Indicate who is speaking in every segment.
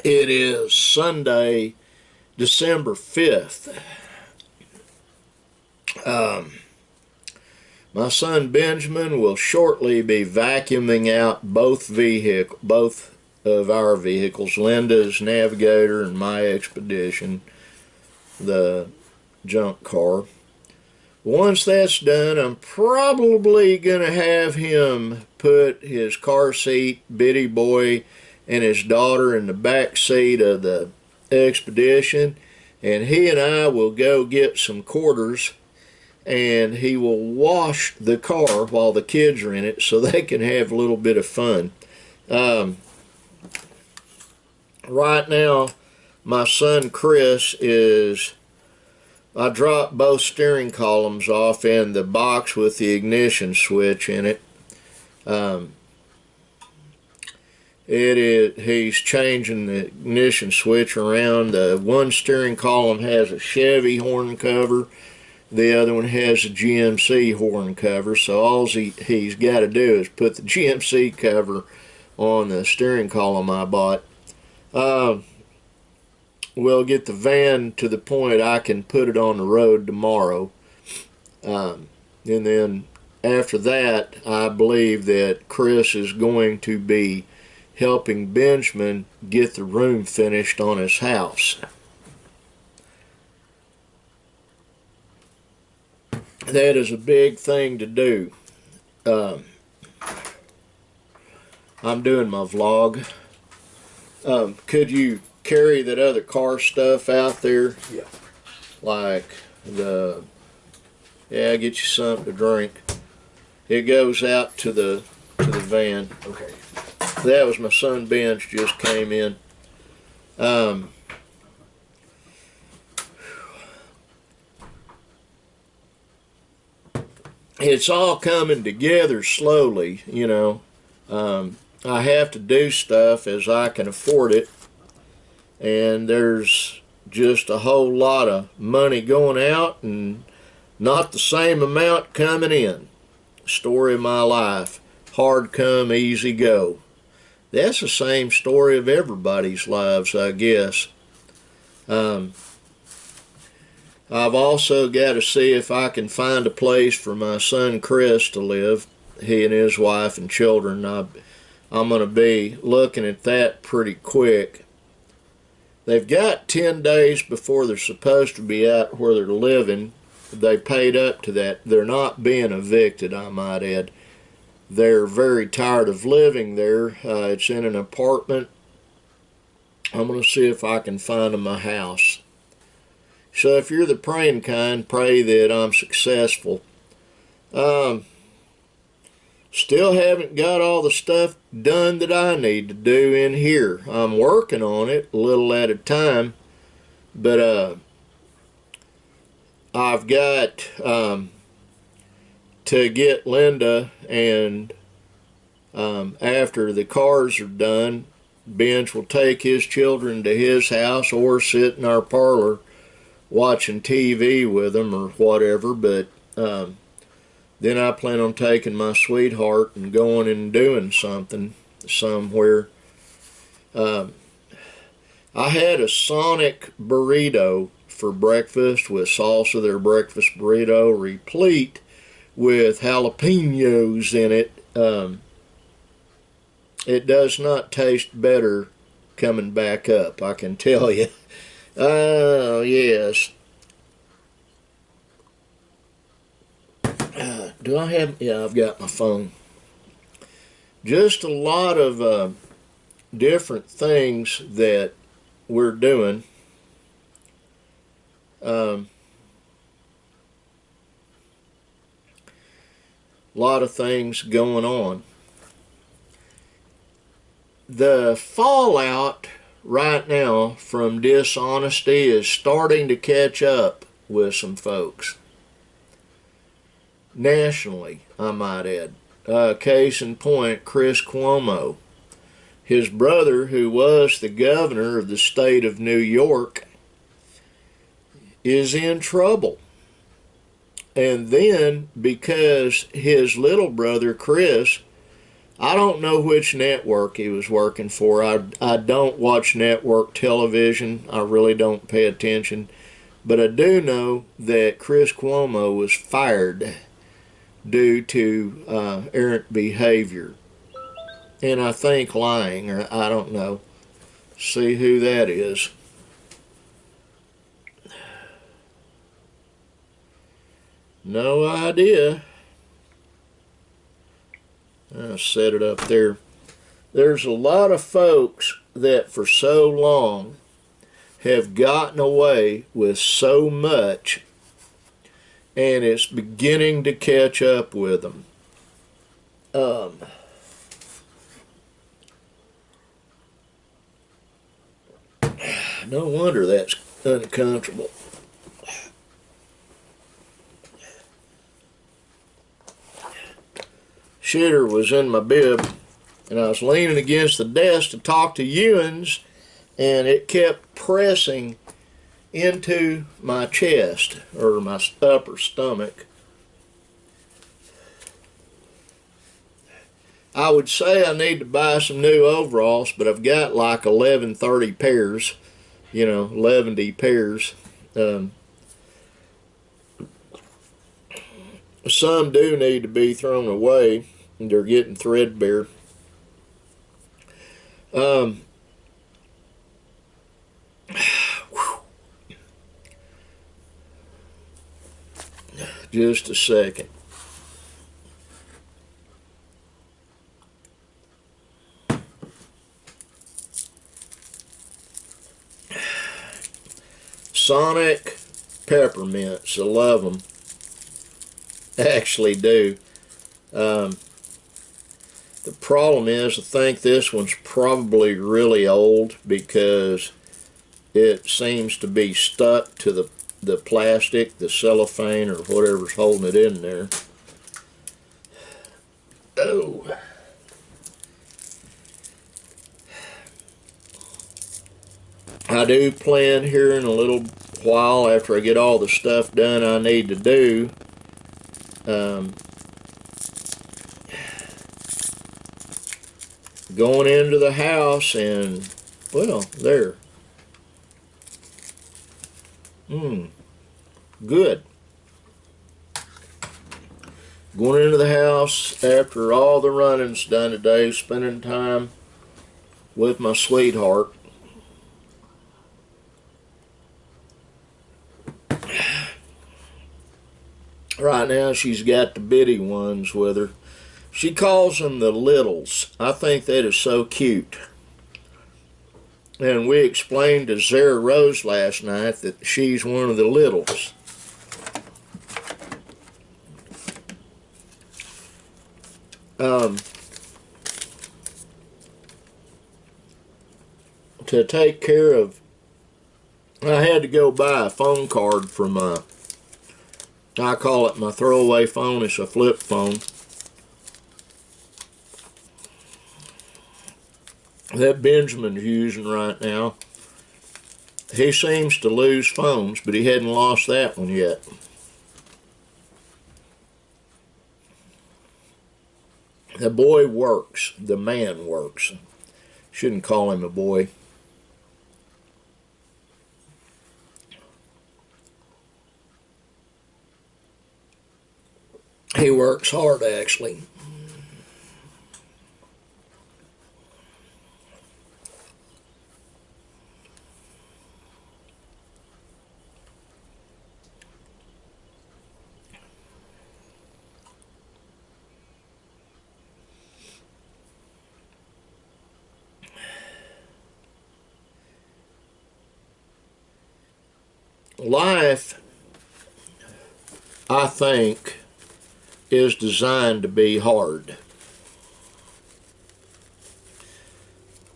Speaker 1: It is Sunday, December 5th. My son Benjamin will shortly be vacuuming out both of our vehicles, Linda's Navigator and my Expedition, the junk car. Once that's done, I'm probably going to have him put his car seat, Bitty Boy, and his daughter in the back seat of the Expedition, and he and I will go get some quarters, and he will wash the car while the kids are in it so they can have a little bit of fun. Right now, my son Chris I dropped both steering columns off in the box with the switch in it. He's changing the ignition switch around. The one steering column has a Chevy horn cover. The other one has a GMC horn cover. So all he's got to do is put the GMC cover on the steering column I bought. We'll get the van to the point I can put it on the road tomorrow. And then after that, I believe that Chris is going to be helping Benjamin get the room finished on his house. That is a big thing to do. I'm doing my vlog. Could you carry that other car stuff out there?
Speaker 2: Yeah.
Speaker 1: Like get you something to drink. It goes out to the van.
Speaker 2: Okay.
Speaker 1: That was my son Ben's just came in. It's all coming together slowly, you know. I have to do stuff as I can afford it, and there's just a whole lot of money going out and not the same amount coming in. Story of my life. Hard come, easy go. That's the same story of everybody's lives, I guess. I've also got to see if I can find a place for my son Chris to live, he and his wife and children. I'm going to be looking at that pretty quick. They've got 10 days before they're supposed to be out where they're living. They paid up to that. They're not being evicted, I might add. They're very tired of living there. It's in an apartment. I'm going to see if I can find them a house. So if you're the praying kind, pray that I'm successful. Still haven't got all the stuff done that I need to do in here. I'm working on it a little at a time, but I've got to get Linda, and after the cars are done, Benj will take his children to his house or sit in our parlor watching TV with them or whatever, but then I plan on taking my sweetheart and going and doing something somewhere. I had a Sonic burrito for breakfast with salsa, their breakfast burrito, replete with jalapenos in it. It does not taste better coming back up, I can tell you. Oh, yes. Do I have... Yeah, I've got my phone. Just a lot of different things that we're doing. A lot of things going on. The fallout right now from dishonesty is starting to catch up with some folks. Nationally, I might add. Case in point, Chris Cuomo. His brother, who was the governor of the state of New York, is in trouble. And then, because his little brother, Chris, I don't know which network he was working for. I don't watch network television. I really don't pay attention. But I do know that Chris Cuomo was fired due to errant behavior. And I think lying, or I don't know. See who that is. No idea. I'll set it up there. There's a lot of folks that for so long have gotten away with so much, and it's beginning to catch up with them. No wonder that's uncomfortable. Shitter was in my bib, and I was leaning against the desk to talk to Ewins, and it kept pressing into my chest, or my upper stomach. I would say I need to buy some new overalls, but I've got like 1130 pairs, 11 pairs. Some do need to be thrown away. They're getting threadbare. Just a second. Sonic peppermints. I love them. Actually do. The problem is, I think this one's probably really old because it seems to be stuck to the plastic, the cellophane, or whatever's holding it in there. Oh. I do plan here in a little while, after I get all the stuff done I need to do, going into the house and, well, there. Good. Going into the house after all the running's done today, spending time with my sweetheart. Right now she's got the bitty ones with her. She calls them the littles. I think that is so cute. And we explained to Zara Rose last night that she's one of the littles. To take care of, I had to go buy a phone card for my, I call it my throwaway phone. It's a flip phone that Benjamin's using right now. He seems to lose phones, but he hadn't lost that one yet. The boy works. The man works. Shouldn't call him a boy. He works hard, actually. Life, I think, is designed to be hard.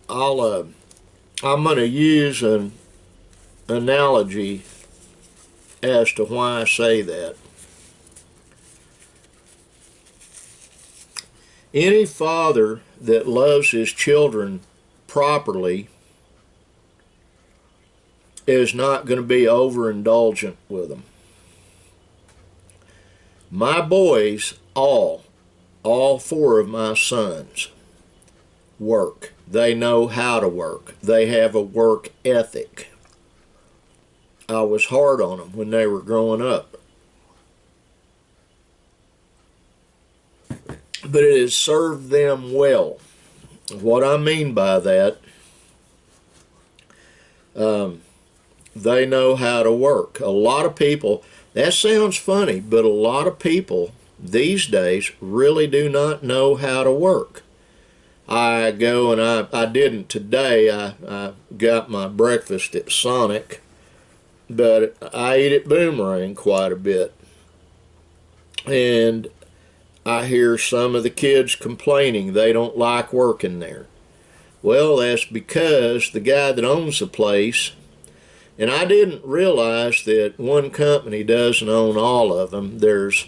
Speaker 1: I'm going to use an analogy as to why I say that. Any father that loves his children properly is not going to be overindulgent with them. My boys, all four of my sons, work. They know how to work. They have a work ethic. I was hard on them when they were growing up. But it has served them well. What I mean by that, they know how to work. A lot of people, that sounds funny, but a lot of people these days really do not know how to work. I go and I didn't today. I got my breakfast at Sonic, but I eat at Boomerang quite a bit. And I hear some of the kids complaining they don't like working there. Well, that's because the guy that owns the place, and I didn't realize that one company doesn't own all of them. There's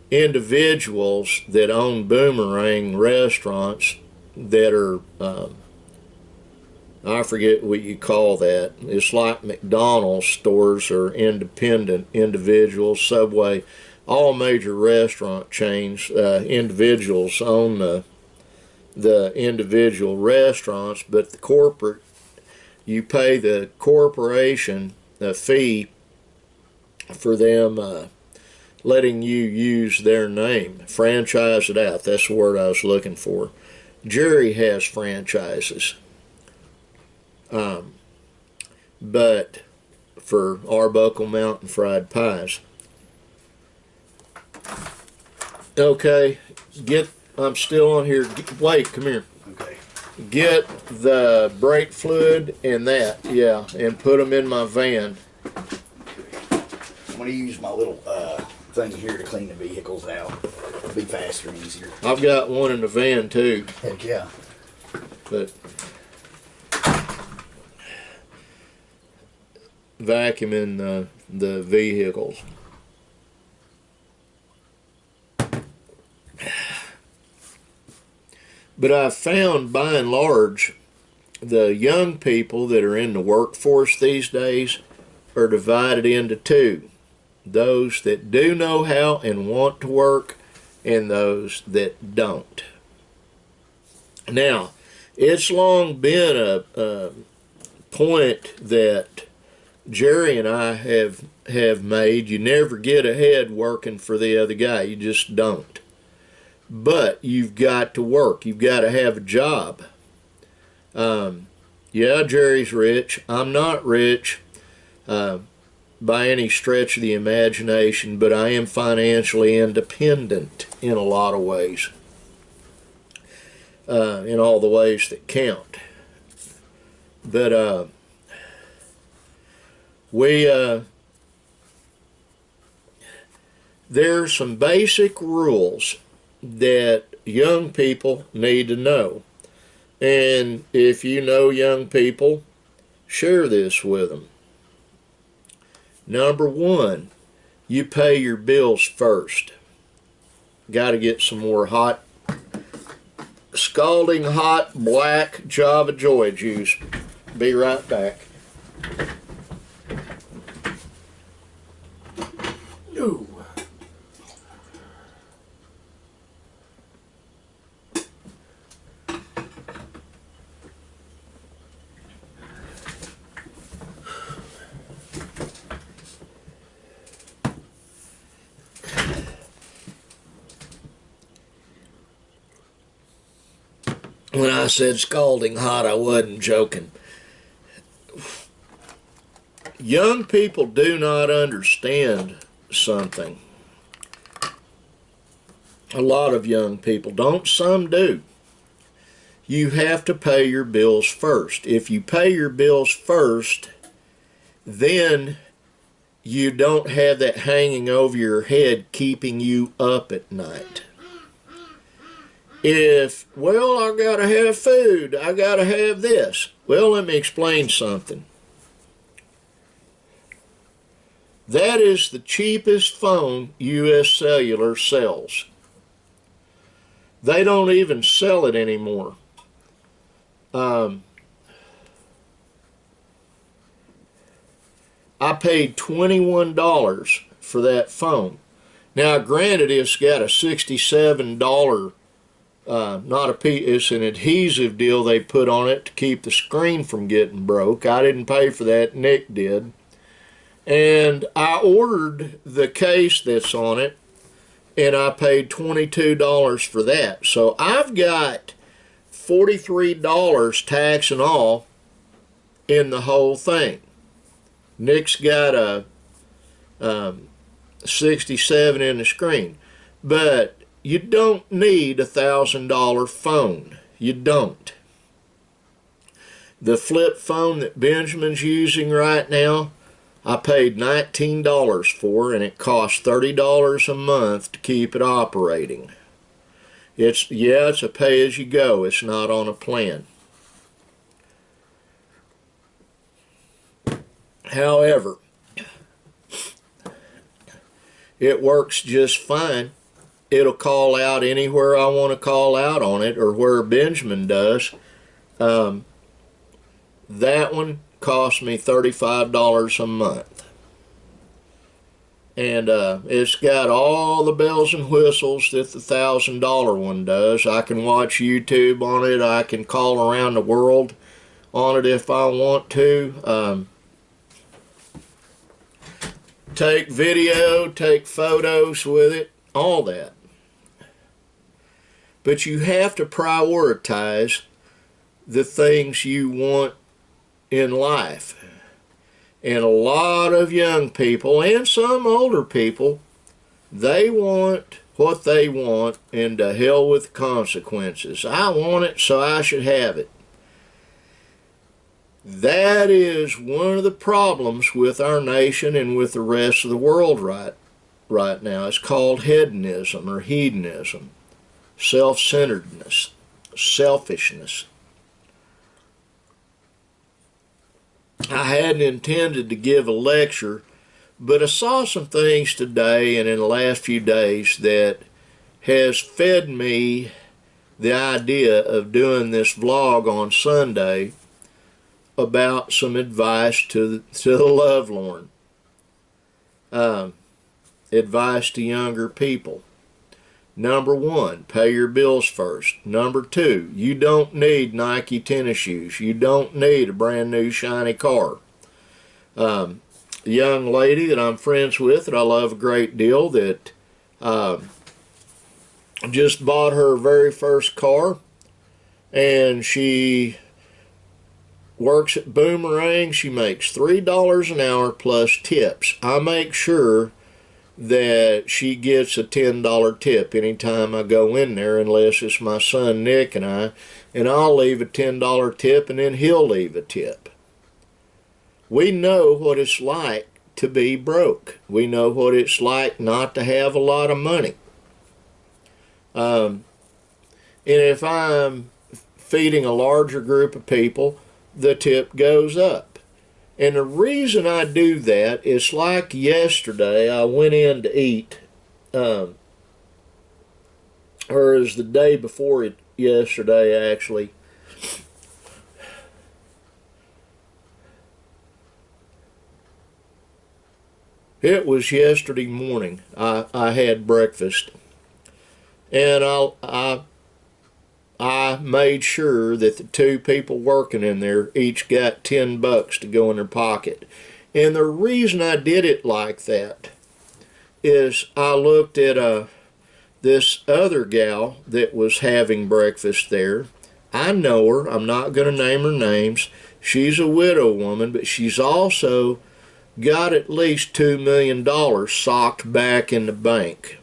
Speaker 1: individuals that own Boomerang restaurants that are, I forget what you call that. It's like McDonald's stores are independent individuals. Subway, all major restaurant chains, individuals own the individual restaurants, but the corporate, you pay the corporation a fee for them letting you use their name. Franchise it out. That's the word I was looking for. Jerry has franchises. But for Arbuckle Mountain Fried Pies. Okay, I'm still on here. Wait, come here.
Speaker 2: Okay.
Speaker 1: Get the brake fluid and that, yeah, and put them in my van.
Speaker 2: I'm going to use my little thing here to clean the vehicles out. It'll be faster and easier.
Speaker 1: I've got one in the van too.
Speaker 2: Heck yeah.
Speaker 1: But vacuuming the vehicles. But I've found by and large the young people that are in the workforce these days are divided into two. Those that do know how and want to work, and those that don't. Now, it's long been a point that Jerry and I have made. You never get ahead working for the other guy. You just don't. But you've got to work. You've got to have a job. Yeah, Jerry's rich. I'm not rich by any stretch of the imagination, but I am financially independent in a lot of ways. In all the ways that count. But there's some basic rules that young people need to know. And if you know young people, share this with them. Number one, you pay your bills first. Got to get some more hot, scalding hot black Java Joy juice. Be right back. Ooh. When I said scalding hot, I wasn't joking. Young people do not understand something. A lot of young people don't, some do. You have to pay your bills first. If you pay your bills first, then you don't have that hanging over your head keeping you up at night. Well, I gotta have food, I gotta have this. Well, let me explain something. That is the cheapest phone U.S. Cellular sells. They don't even sell it anymore. I paid $21 for that phone. Now, granted, it's got a $67 not a piece, it's an adhesive deal they put on it to keep the screen from getting broke. I didn't pay for that, Nick did. And I ordered the case that's on it, and I paid $22 for that. So I've got $43 tax and all in the whole thing. Nick's got a 67 in the screen. But you don't need a $1,000 phone. You don't. The flip phone that Benjamin's using right now, I paid $19 for, and it costs $30 a month to keep it operating. It's a pay-as-you-go. It's not on a plan. However, it works just fine. It'll call out anywhere I want to call out on it, or where Benjamin does. That one cost me $35 a month. And it's got all the bells and whistles that the $1,000 one does. I can watch YouTube on it. I can call around the world on it if I want to. Take video, take photos with it, all that. But you have to prioritize the things you want in life. And a lot of young people, and some older people, they want what they want, and to hell with the consequences. I want it, so I should have it. That is one of the problems with our nation and with the rest of the world right now. It's called hedonism or hedonism, self-centeredness, selfishness. I hadn't intended to give a lecture, but I saw some things today and in the last few days that has fed me the idea of doing this vlog on Sunday about some advice to the lovelorn. Advice to younger people. Number one, pay your bills first. Number two, you don't need Nike tennis shoes. You don't need a brand new shiny car. A young lady that I'm friends with that I love a great deal that just bought her very first car, and she works at Boomerang. She makes $3 an hour plus tips. I make sure that she gets a $10 tip anytime I go in there, unless it's my son Nick and I'll leave a $10 tip, and then he'll leave a tip. We know what it's like to be broke. We know what it's like not to have a lot of money. And if I'm feeding a larger group of people, the tip goes up. And the reason I do that is, like yesterday, I went in to eat, or it was the day before it, yesterday actually. It was yesterday morning. I had breakfast, and I made sure that the two people working in there each got $10 to go in their pocket. And the reason I did it like that is I looked at this other gal that was having breakfast there. I know her. I'm not going to name her names. She's a widow woman, but she's also got at least $2 million socked back in the bank.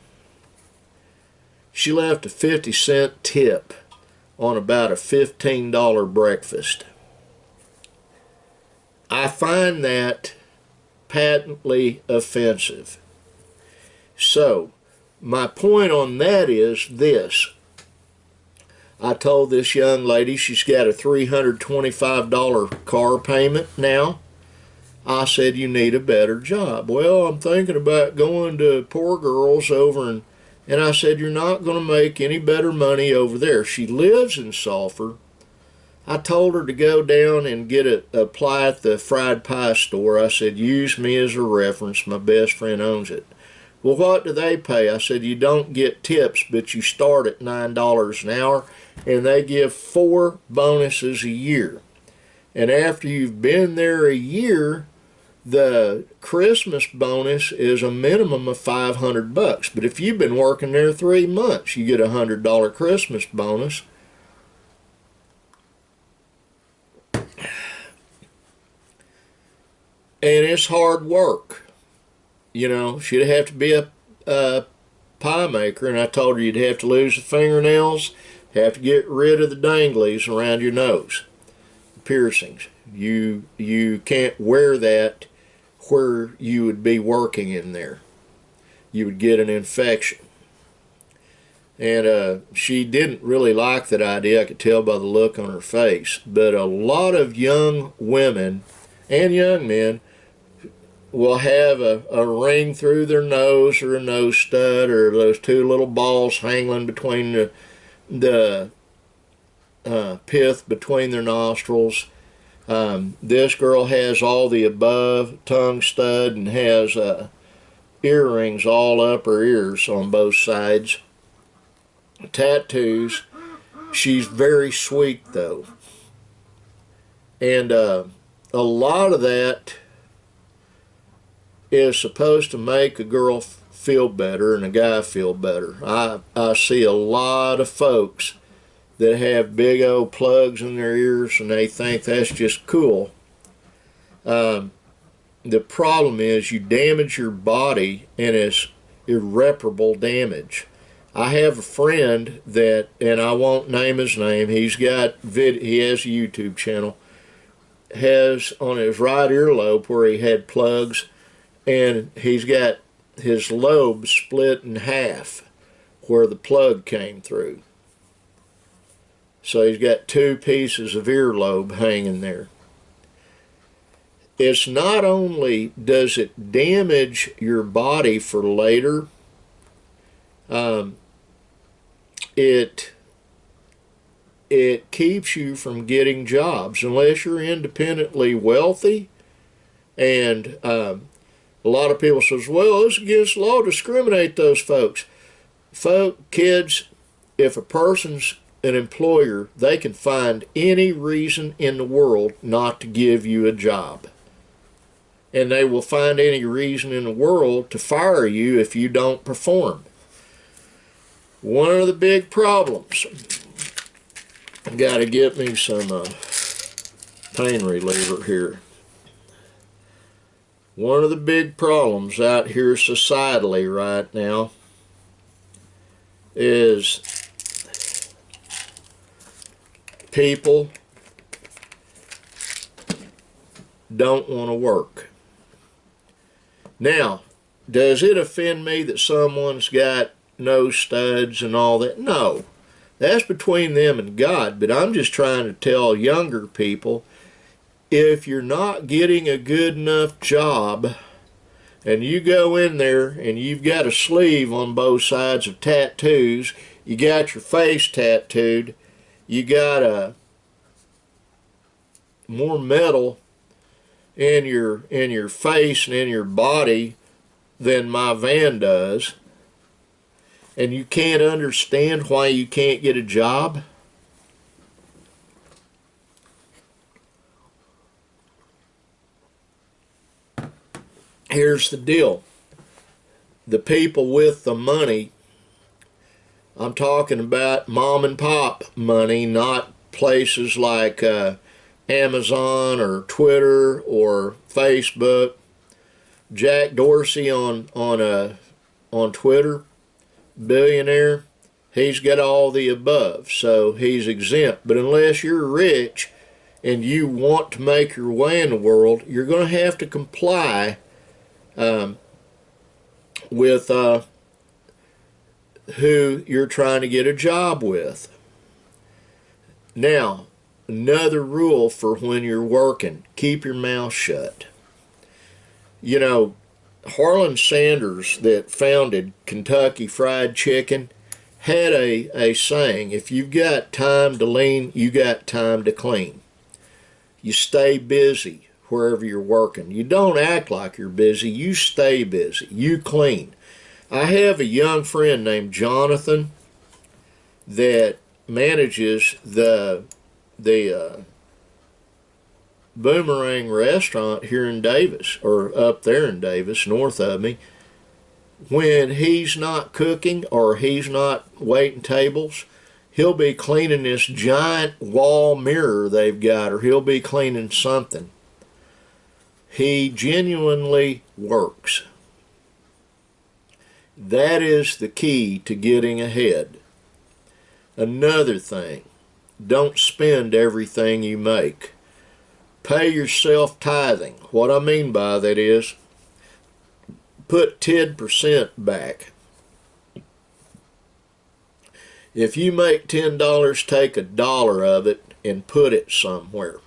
Speaker 1: She left a 50-cent tip on about a $15 breakfast. I find that patently offensive. So, my point on that is this. I told this young lady she's got a $325 car payment now. I said, you need a better job. Well, I'm thinking about going to Poor Girls over in. And I said, you're not going to make any better money over there. She lives in Sulphur. I told her to go down and apply at the fried pie store. I said, use me as a reference. My best friend owns it. Well, what do they pay? I said, you don't get tips, but you start at $9 an hour, and they give 4 bonuses a year. And after you've been there a year, the Christmas bonus is a minimum of $500. But if you've been working there 3 months, you get a $100 Christmas bonus. And it's hard work. You know, she'd have to be a pie maker, and I told her you'd have to lose the fingernails, have to get rid of the danglies around your nose, the piercings. You can't wear that where you would be working in there. You would get an infection. And she didn't really like that idea. I could tell by the look on her face. But a lot of young women and young men will have a ring through their nose, or a nose stud, or those 2 little balls hanging between the pith between their nostrils. This girl has all the above, tongue stud, and has earrings all up her ears on both sides. Tattoos. She's very sweet though. And a lot of that is supposed to make a girl feel better and a guy feel better. I see a lot of folks that have big old plugs in their ears and they think that's just cool. The problem is you damage your body, and it's irreparable damage. I have a friend that, and I won't name his name, he has a YouTube channel, has on his right earlobe where he had plugs, and he's got his lobe split in half where the plug came through. So he's got 2 pieces of earlobe hanging there. It's not only does it damage your body for later, it keeps you from getting jobs unless you're independently wealthy. And a lot of people says, well, it's against the law to discriminate those folks. Kids, if a person's an employer, they can find any reason in the world not to give you a job. And they will find any reason in the world to fire you if you don't perform. One of the big problems, I've got to get me some pain reliever here. One of the big problems out here societally right now is people don't want to work. Now, does it offend me that someone's got nose studs and all that? No. That's between them and God, but I'm just trying to tell younger people, if you're not getting a good enough job and you go in there and you've got a sleeve on both sides of tattoos, you got your face tattooed, you got more metal in your face and in your body than my van does, and you can't understand why you can't get a job? Here's the deal. The people with the money, I'm talking about mom and pop money, not places like Amazon or Twitter or Facebook. Jack Dorsey on Twitter, billionaire, he's got all the above, so he's exempt. But unless you're rich and you want to make your way in the world, you're going to have to comply with who you're trying to get a job with. Now, another rule for when you're working, keep your mouth shut. You know, Harlan Sanders, that founded Kentucky Fried Chicken, had a saying, if you've got time to lean, you got time to clean. You stay busy wherever you're working. You don't act like you're busy, you stay busy, you clean. I have a young friend named Jonathan that manages the Boomerang restaurant here in Davis, or up there in Davis, north of me. When he's not cooking or he's not waiting tables, he'll be cleaning this giant wall mirror they've got, or he'll be cleaning something. He genuinely works. That is the key to getting ahead. Another thing, don't spend everything you make. Pay yourself tithing. What I mean by that is, put 10% back. If you make $10, take $1 of it and put it somewhere.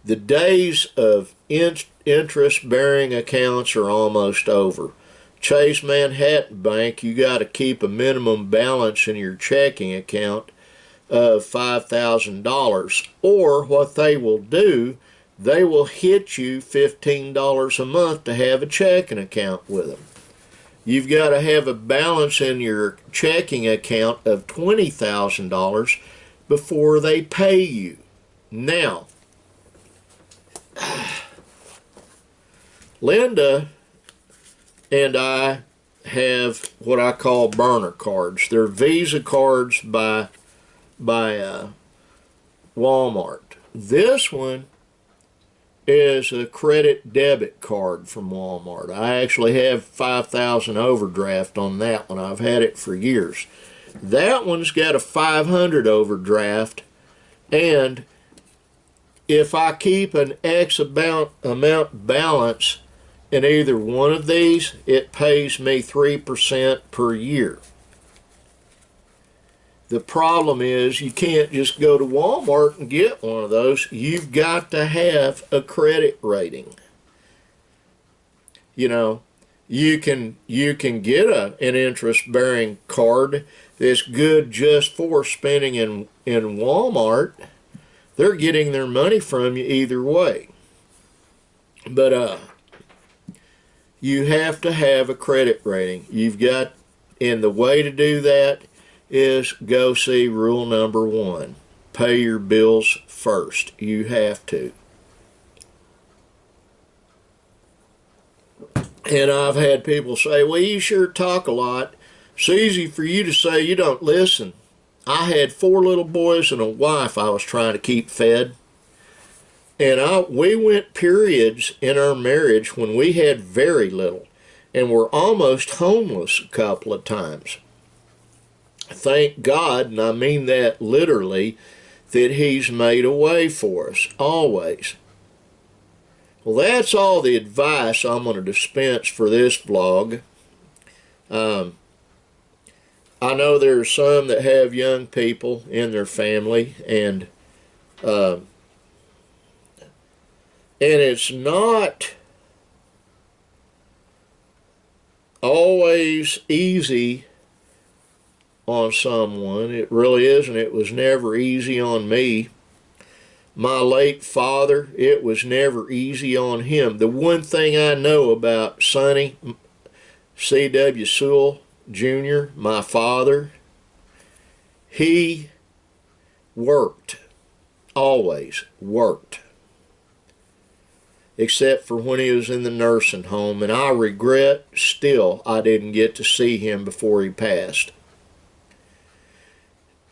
Speaker 1: The days of interest-bearing accounts are almost over. Chase Manhattan Bank, you got to keep a minimum balance in your checking account of $5,000, or what they will do, they will hit you $15 a month to have a checking account with them. You've got to have a balance in your checking account of $20,000 before they pay you. Now, Linda and I have what I call burner cards. They're Visa cards by Walmart. This one is a credit debit card from Walmart. I actually have 5,000 overdraft on that one. I've had it for years. That one's got a 500 overdraft, and if I keep an X amount balance in either one of these, it pays me 3% per year. The problem is you can't just go to Walmart and get one of those. You've got to have a credit rating. You know, you can get an interest-bearing card that's good just for spending in Walmart. They're getting their money from you either way. But you have to have a credit rating. And the way to do that is go see rule number 1. Pay your bills first. You have to. And I've had people say, well, you sure talk a lot. It's easy for you to say you don't listen. I had 4 little boys and a wife I was trying to keep fed. And we went periods in our marriage when we had very little and were almost homeless a couple of times. Thank God, and I mean that literally, that He's made a way for us, always. Well, that's all the advice I'm going to dispense for this vlog. I know there are some that have young people in their family, and it's not always easy on someone. It really isn't. It was never easy on me. My late father, it was never easy on him. The one thing I know about Sonny C.W. Sewell Jr., my father, he worked, always worked, except for when he was in the nursing home, and I regret still I didn't get to see him before he passed.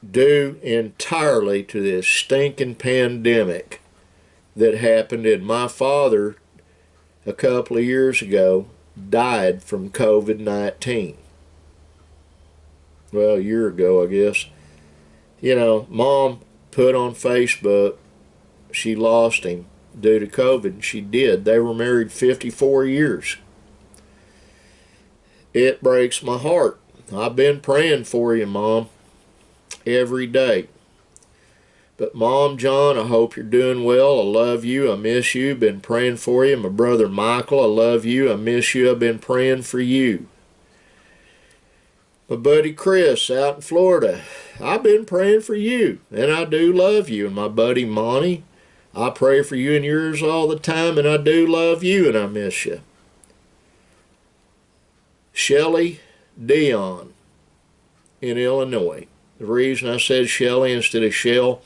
Speaker 1: Due entirely to this stinking pandemic that happened, and my father a couple of years ago died from COVID-19. Well, a year ago, I guess. You know, Mom put on Facebook she lost him due to COVID, and she did. They were married 54 years. It breaks my heart. I've been praying for you, Mom, every day. But Mom, John, I hope you're doing well. I love you. I miss you. Been praying for you. My brother Michael, I love you. I miss you. I've been praying for you. My buddy Chris out in Florida, I've been praying for you, and I do love you. And my buddy Monty, I pray for you and yours all the time, and I do love you, and I miss you. Shelley Dion in Illinois. The reason I said Shelley instead of Shell,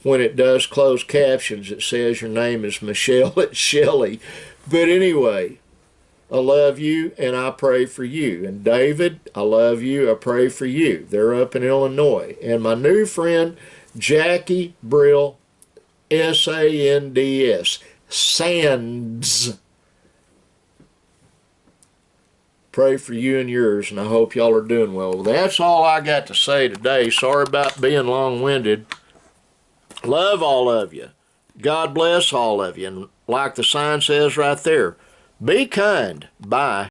Speaker 1: when it does closed captions, it says your name is Michelle. It's Shelley. But anyway, I love you and I pray for you. And David, I love you. I pray for you. They're up in Illinois. And my new friend, Jackie Brill, Sands. Sands. Pray for you and yours, and I hope y'all are doing well. That's all I got to say today. Sorry about being long-winded. Love all of you. God bless all of you. And like the sign says right there, be kind. Bye.